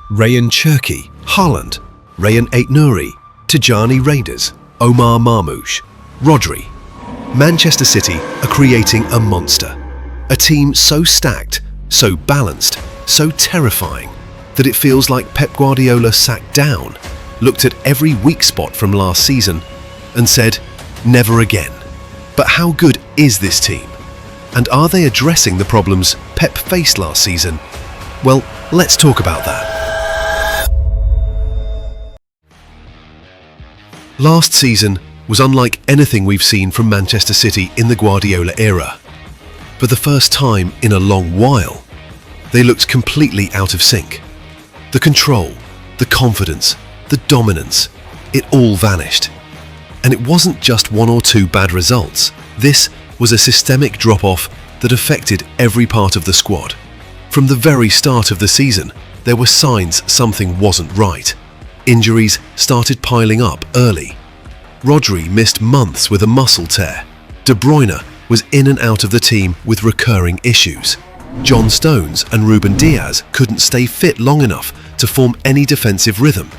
Rayan Cherki, Haaland, Rayan Aït-Nouri, Tijani Raiders, Omar Marmoush, Rodri. Manchester City are creating a monster. A team so stacked, so balanced, so terrifying that it feels like Pep Guardiola sat down, looked at every weak spot from last season and said, never again. But how good is this team? And are they addressing the problems Pep faced last season? Well, let's talk about that. Last season was unlike anything we've seen from Manchester City in the Guardiola era. For the first time in a long while, they looked completely out of sync. The control, the confidence, the dominance, it all vanished. And it wasn't just one or two bad results. This was a systemic drop-off that affected every part of the squad. From the very start of the season, there were signs something wasn't right. Injuries started piling up early. Rodri missed months with a muscle tear. De Bruyne was in and out of the team with recurring issues. John Stones and Ruben Diaz couldn't stay fit long enough to form any defensive rhythm.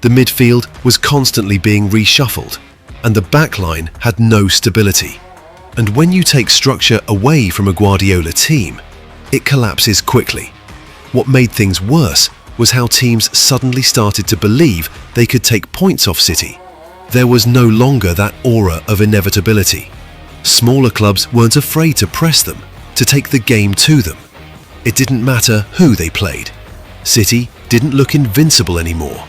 The midfield was constantly being reshuffled, and the backline had no stability. And when you take structure away from a Guardiola team, it collapses quickly. What made things worse was how teams suddenly started to believe they could take points off City. There was no longer that aura of inevitability. Smaller clubs weren't afraid to press them, to take the game to them. It didn't matter who they played. City didn't look invincible anymore.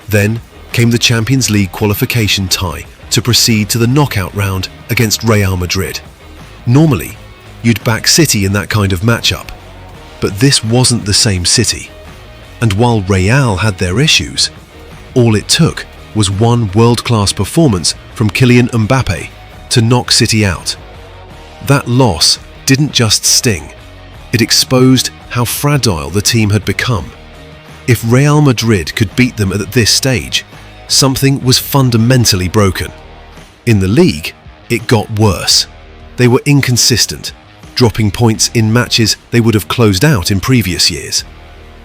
Then came the Champions League qualification tie to proceed to the knockout round against Real Madrid. Normally, you'd back City in that kind of matchup, but this wasn't the same City. And while Real had their issues, all it took was one world-class performance from Kylian Mbappe to knock City out. That loss didn't just sting, it exposed how fragile the team had become. If Real Madrid could beat them at this stage, something was fundamentally broken. In the league, it got worse. They were inconsistent, dropping points in matches they would have closed out in previous years.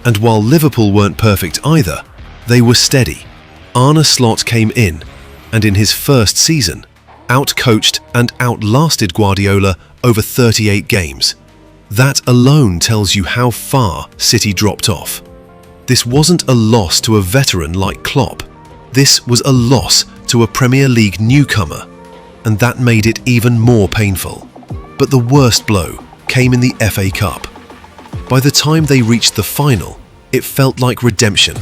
And while Liverpool weren't perfect either, they were steady. Arne Slot came in, and in his first season, out-coached and outlasted Guardiola over 38 games. That alone tells you how far City dropped off. This wasn't a loss to a veteran like Klopp. This was a loss to a Premier League newcomer, and that made it even more painful. But the worst blow came in the FA Cup. By the time they reached the final, it felt like redemption.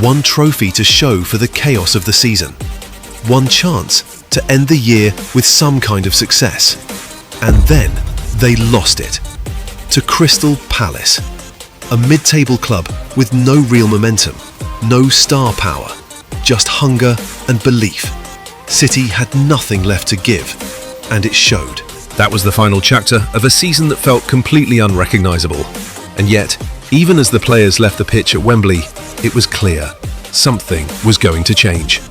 One trophy to show for the chaos of the season. One chance to end the year with some kind of success. And then they lost it. To Crystal Palace. A mid-table club with no real momentum, no star power, just hunger and belief. City had nothing left to give, and it showed. That was the final chapter of a season that felt completely unrecognisable. And yet, even as the players left the pitch at Wembley, it was clear something was going to change.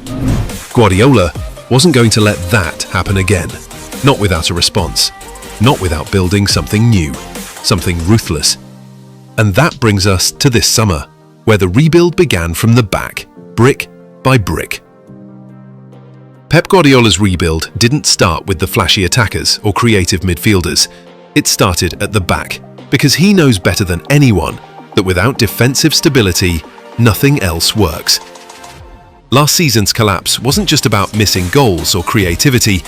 Guardiola wasn't going to let that happen again. Not without a response. Not without building something new. Something ruthless. And that brings us to this summer, where the rebuild began from the back, brick by brick. Pep Guardiola's rebuild didn't start with the flashy attackers or creative midfielders. It started at the back, because he knows better than anyone that without defensive stability, nothing else works. Last season's collapse wasn't just about missing goals or creativity,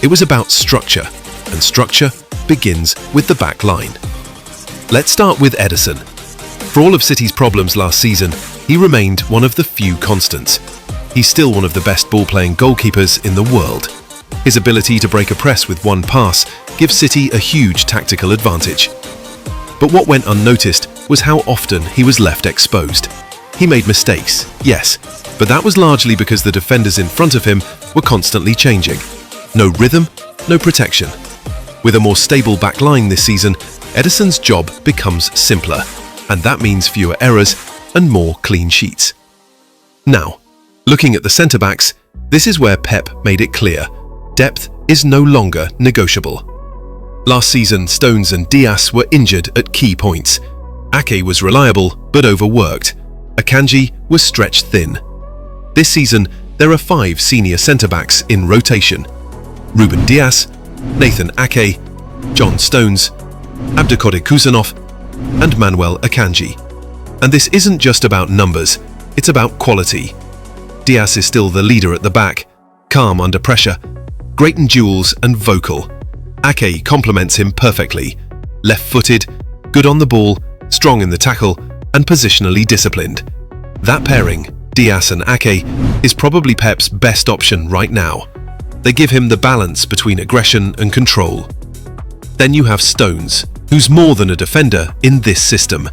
it was about structure, and structure begins with the back line. Let's start with Ederson. For all of City's problems last season, he remained one of the few constants. He's still one of the best ball-playing goalkeepers in the world. His ability to break a press with one pass gives City a huge tactical advantage. But what went unnoticed was how often he was left exposed. He made mistakes, yes, but that was largely because the defenders in front of him were constantly changing. No rhythm, no protection. With a more stable back line this season, Ederson's job becomes simpler, and that means fewer errors and more clean sheets. Now, looking at the centre-backs, this is where Pep made it clear. Depth is no longer negotiable. Last season, Stones and Diaz were injured at key points. Ake was reliable but overworked, Akanji was stretched thin. This season, there are 5 senior centre-backs in rotation: Ruben Dias, Nathan Ake, John Stones, Abdulkadir Kusanov, and Manuel Akanji. And this isn't just about numbers, it's about quality. Dias is still the leader at the back, calm under pressure, great in duels and vocal. Ake complements him perfectly, left-footed, good on the ball, strong in the tackle, and positionally disciplined. That pairing, Dias and Ake, is probably Pep's best option right now. They give him the balance between aggression and control. Then you have Stones, who's more than a defender in this system.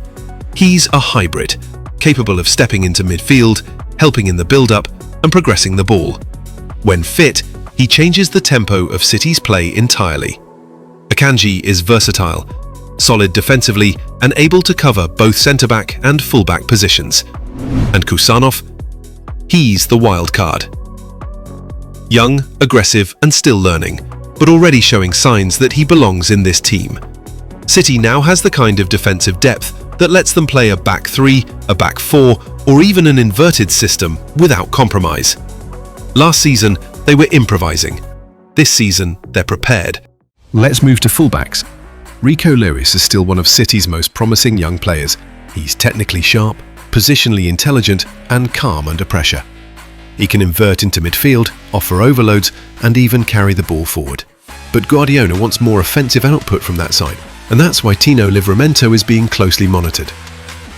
He's a hybrid, capable of stepping into midfield, helping in the build-up, and progressing the ball. When fit, he changes the tempo of City's play entirely. Akanji is versatile, solid defensively, and able to cover both centre-back and full-back positions. And Kusanov? He's the wild card. Young, aggressive, and still learning, but already showing signs that he belongs in this team. City now has the kind of defensive depth that lets them play a back 3, a back 4, or even an inverted system without compromise. Last season, they were improvising. This season, they're prepared. Let's move to fullbacks. Rico Lewis is still one of City's most promising young players. He's technically sharp, positionally intelligent, and calm under pressure. He can invert into midfield, offer overloads, and even carry the ball forward. But Guardiola wants more offensive output from that side, and that's why Tino Livramento is being closely monitored.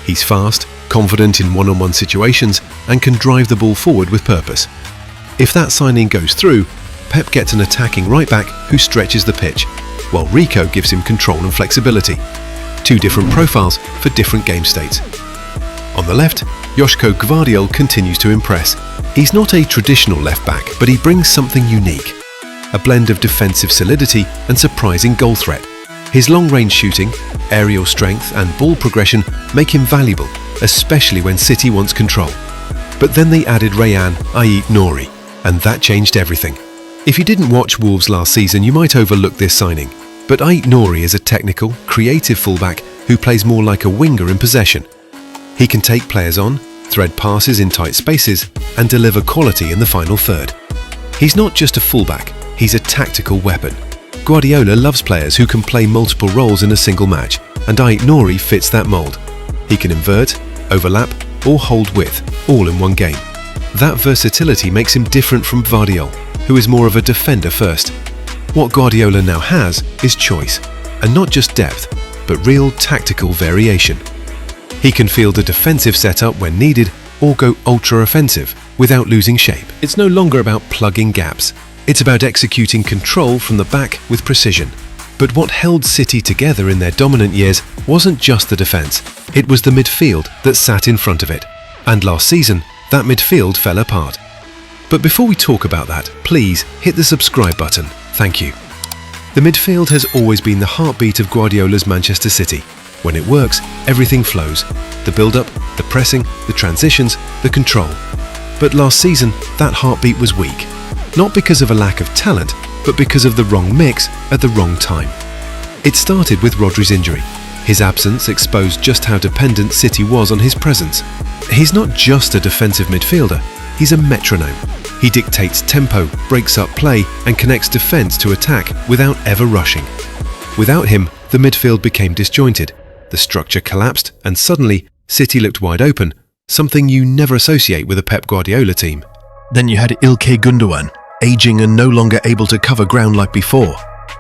He's fast, confident in one-on-one situations, and can drive the ball forward with purpose. If that signing goes through, Pep gets an attacking right-back who stretches the pitch, while Rico gives him control and flexibility. 2 different profiles for different game states. On the left, Joško Gvardiol continues to impress. He's not a traditional left-back, but he brings something unique. A blend of defensive solidity and surprising goal threat. His long-range shooting, aerial strength, and ball progression make him valuable, especially when City wants control. But then they added Rayan Ait-Nouri, and that changed everything. If you didn't watch Wolves last season, you might overlook this signing. But Ait-Nouri is a technical, creative fullback who plays more like a winger in possession. He can take players on, thread passes in tight spaces, and deliver quality in the final third. He's not just a fullback, he's a tactical weapon. Guardiola loves players who can play multiple roles in a single match, and Ait-Nouri fits that mould. He can invert, overlap, or hold width, all in one game. That versatility makes him different from Gvardiol, who is more of a defender first. What Guardiola now has is choice, and not just depth, but real tactical variation. He can field a defensive setup when needed, or go ultra-offensive without losing shape. It's no longer about plugging gaps. It's about executing control from the back with precision. But what held City together in their dominant years wasn't just the defence, it was the midfield that sat in front of it. And last season, that midfield fell apart. But before we talk about that, please hit the subscribe button. Thank you. The midfield has always been the heartbeat of Guardiola's Manchester City. When it works, everything flows. The build-up, the pressing, the transitions, the control. But last season, that heartbeat was weak. Not because of a lack of talent, but because of the wrong mix at the wrong time. It started with Rodri's injury. His absence exposed just how dependent City was on his presence. He's not just a defensive midfielder, he's a metronome. He dictates tempo, breaks up play, and connects defence to attack without ever rushing. Without him, the midfield became disjointed. The structure collapsed, and suddenly, City looked wide open, something you never associate with a Pep Guardiola team. Then you had Ilkay Gundogan, aging and no longer able to cover ground like before.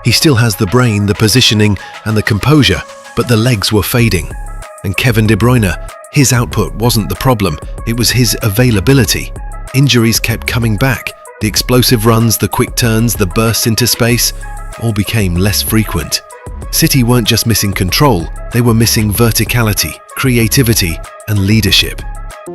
He still has the brain, the positioning, and the composure, but the legs were fading. And Kevin De Bruyne, his output wasn't the problem, it was his availability. Injuries kept coming back. The explosive runs, the quick turns, the bursts into space, all became less frequent. City weren't just missing control, they were missing verticality, creativity, and leadership.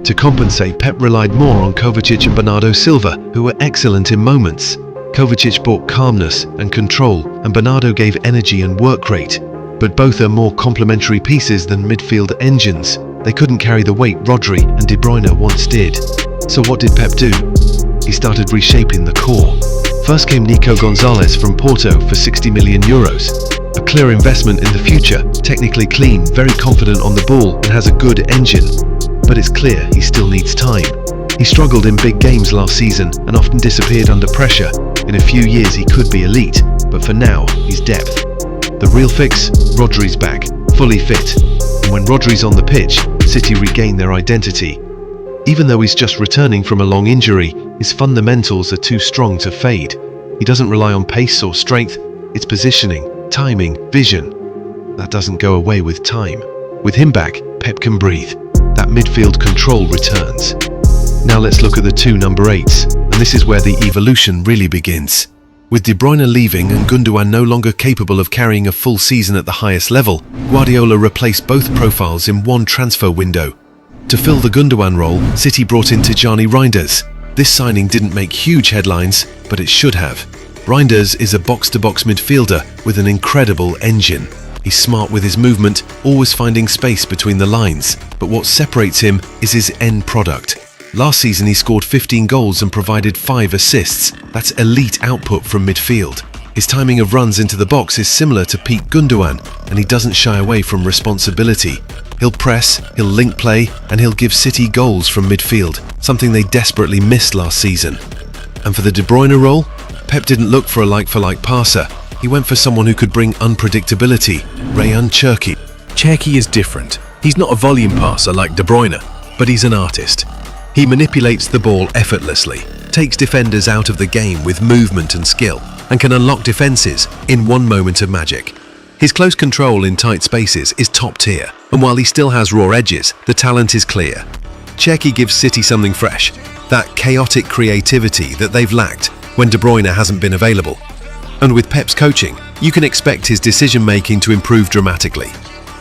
To compensate, Pep relied more on Kovacic and Bernardo Silva, who were excellent in moments. Kovacic brought calmness and control, and Bernardo gave energy and work rate. But both are more complementary pieces than midfield engines. They couldn't carry the weight Rodri and De Bruyne once did. So what did Pep do? He started reshaping the core. First came Nico Gonzalez from Porto for 60 million euros. A clear investment in the future, technically clean, very confident on the ball, and has a good engine. but it's clear he still needs time. He struggled in big games last season and often disappeared under pressure. In a few years he could be elite, but for now he's depth. The real fix? Rodri's back, fully fit. And when Rodri's on the pitch, City regain their identity. Even though he's just returning from a long injury, his fundamentals are too strong to fade. He doesn't rely on pace or strength, it's positioning, timing, vision. That doesn't go away with time. With him back, Pep can breathe. That midfield control returns. Now let's look at the two number 8s, and this is where the evolution really begins. With De Bruyne leaving and Gundogan no longer capable of carrying a full season at the highest level, Guardiola replaced both profiles in one transfer window. To fill the Gundogan role, City brought in Tijani Reinders. This signing didn't make huge headlines, but it should have. Reinders is a box-to-box midfielder with an incredible engine. He's smart with his movement, always finding space between the lines, but what separates him is his end product. Last season he scored 15 goals and provided 5 assists. That's elite output from midfield. His timing of runs into the box is similar to Pep Guardiola, and he doesn't shy away from responsibility. He'll press, he'll link play, and he'll give City goals from midfield, something they desperately missed last season. And for the De Bruyne role, Pep didn't look for a like-for-like passer. He went for someone who could bring unpredictability, Rayan Cherki. Cherki is different. He's not a volume passer like De Bruyne, but he's an artist. He manipulates the ball effortlessly, takes defenders out of the game with movement and skill, and can unlock defenses in one moment of magic. His close control in tight spaces is top tier, and while he still has raw edges, the talent is clear. Cherki gives City something fresh, that chaotic creativity that they've lacked when De Bruyne hasn't been available. And with Pep's coaching, you can expect his decision-making to improve dramatically.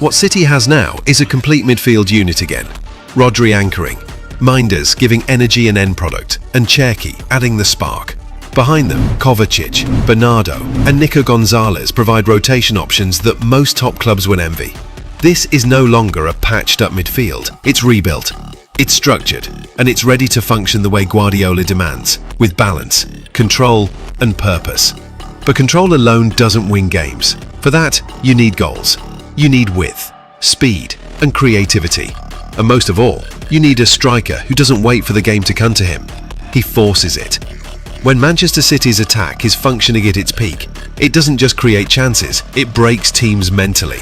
What City has now is a complete midfield unit again. Rodri anchoring, Reinders giving energy and end product, and Cherki adding the spark. Behind them, Kovacic, Bernardo, and Nico Gonzalez provide rotation options that most top clubs would envy. This is no longer a patched-up midfield. It's rebuilt, it's structured, and it's ready to function the way Guardiola demands, with balance, control, and purpose. But control alone doesn't win games. For that, you need goals. You need width, speed, and creativity. And most of all, you need a striker who doesn't wait for the game to come to him. He forces it. When Manchester City's attack is functioning at its peak, it doesn't just create chances, it breaks teams mentally.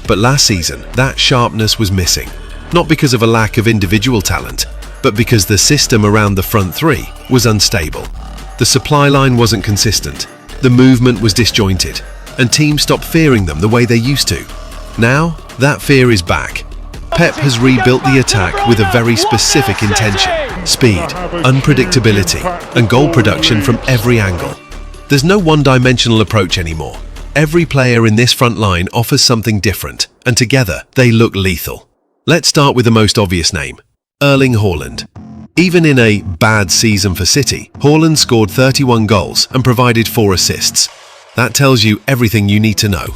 But last season, that sharpness was missing. Not because of a lack of individual talent, but because the system around the front three was unstable. The supply line wasn't consistent, the movement was disjointed, and teams stopped fearing them the way they used to. Now, that fear is back. Pep has rebuilt the attack with a very specific intention: speed, unpredictability, and goal production from every angle. There's no one-dimensional approach anymore. Every player in this front line offers something different, and together they look lethal. Let's start with the most obvious name, Erling Haaland. Even in a bad season for City, Haaland scored 31 goals and provided 4 assists. That tells you everything you need to know.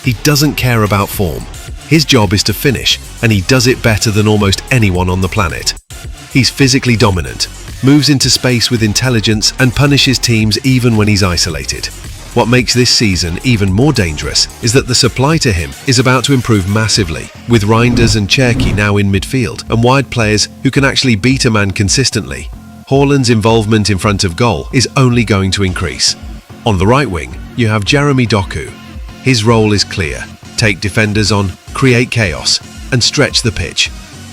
He doesn't care about form. His job is to finish, and he does it better than almost anyone on the planet. He's physically dominant, moves into space with intelligence, and punishes teams even when he's isolated. What makes this season even more dangerous is that the supply to him is about to improve massively, with Reinders and Cherki now in midfield and wide players who can actually beat a man consistently. Haaland's involvement in front of goal is only going to increase. On the right wing, you have Jeremy Doku. His role is clear: take defenders on, create chaos, and stretch the pitch.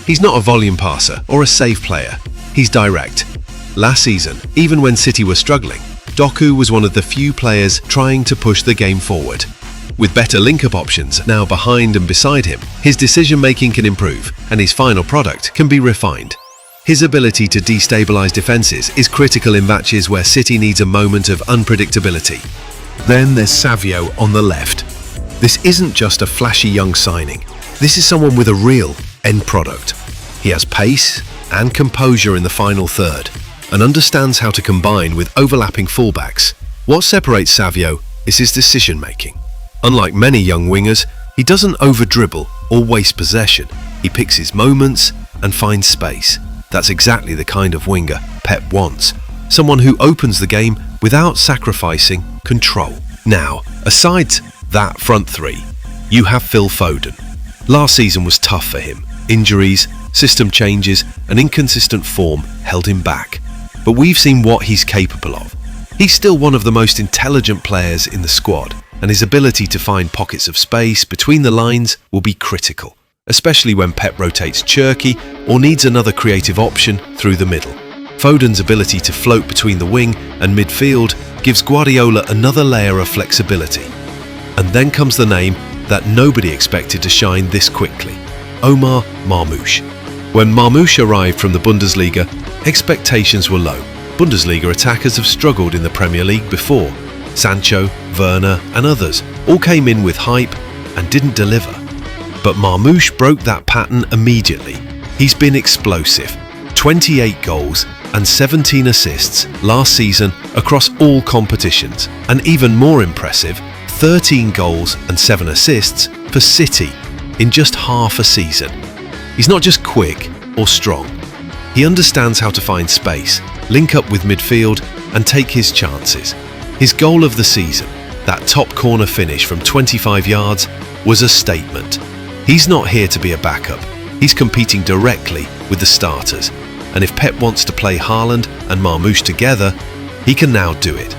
He's not a volume passer or a safe player. He's direct. Last season, even when City were struggling, Doku was one of the few players trying to push the game forward. With better link-up options now behind and beside him, his decision-making can improve and his final product can be refined. His ability to destabilize defenses is critical in matches where City needs a moment of unpredictability. Then there's Savio on the left. This isn't just a flashy young signing. This is someone with a real end product. He has pace and composure in the final third and understands how to combine with overlapping fullbacks. What separates Savio is his decision-making. Unlike many young wingers, he doesn't over-dribble or waste possession. He picks his moments and finds space. That's exactly the kind of winger Pep wants. Someone who opens the game without sacrificing control. Now, aside that front three, you have Phil Foden. Last season was tough for him. Injuries, System changes and inconsistent form held him back. But we've seen what he's capable of. He's still one of the most intelligent players in the squad, and his ability to find pockets of space between the lines will be critical, especially when Pep rotates Cherki or needs another creative option through the middle. Foden's ability to float between the wing and midfield gives Guardiola another layer of flexibility. And then comes the name that nobody expected to shine this quickly: Omar Marmoush. When Marmoush arrived from the Bundesliga, expectations were low. Bundesliga attackers have struggled in the Premier League before. Sancho, Werner and others all came in with hype and didn't deliver. But Marmoush broke that pattern immediately. He's been explosive. 28 goals and 17 assists last season across all competitions. And even more impressive, 13 goals and 7 assists for City in just half a season. He's not just quick or strong. He understands how to find space, link up with midfield and take his chances. His goal of the season, that top corner finish from 25 yards, was a statement. He's not here to be a backup. He's competing directly with the starters. And if Pep wants to play Haaland and Marmoush together, he can now do it.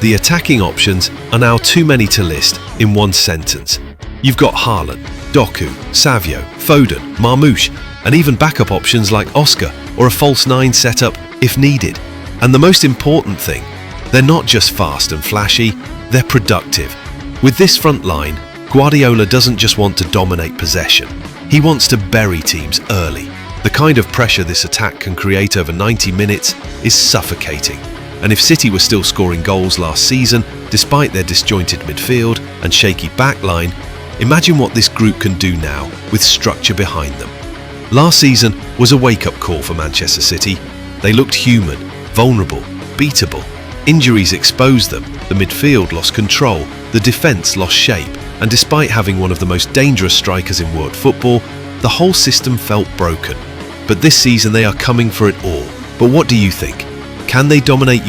The attacking options are now too many to list in one sentence. You've got Haaland, Doku, Savio, Foden, Marmoush, and even backup options like Oscar or a false nine setup if needed. And the most important thing, they're not just fast and flashy, they're productive. With this front line, Guardiola doesn't just want to dominate possession. He wants to bury teams early. The kind of pressure this attack can create over 90 minutes is suffocating. And if City were still scoring goals last season, despite their disjointed midfield and shaky backline, imagine what this group can do now with structure behind them. Last season was a wake-up call for Manchester City. They looked human, vulnerable, beatable. Injuries exposed them, the midfield lost control, the defence lost shape, and despite having one of the most dangerous strikers in world football, the whole system felt broken. But this season they are coming for it all. But what do you think? Can they dominate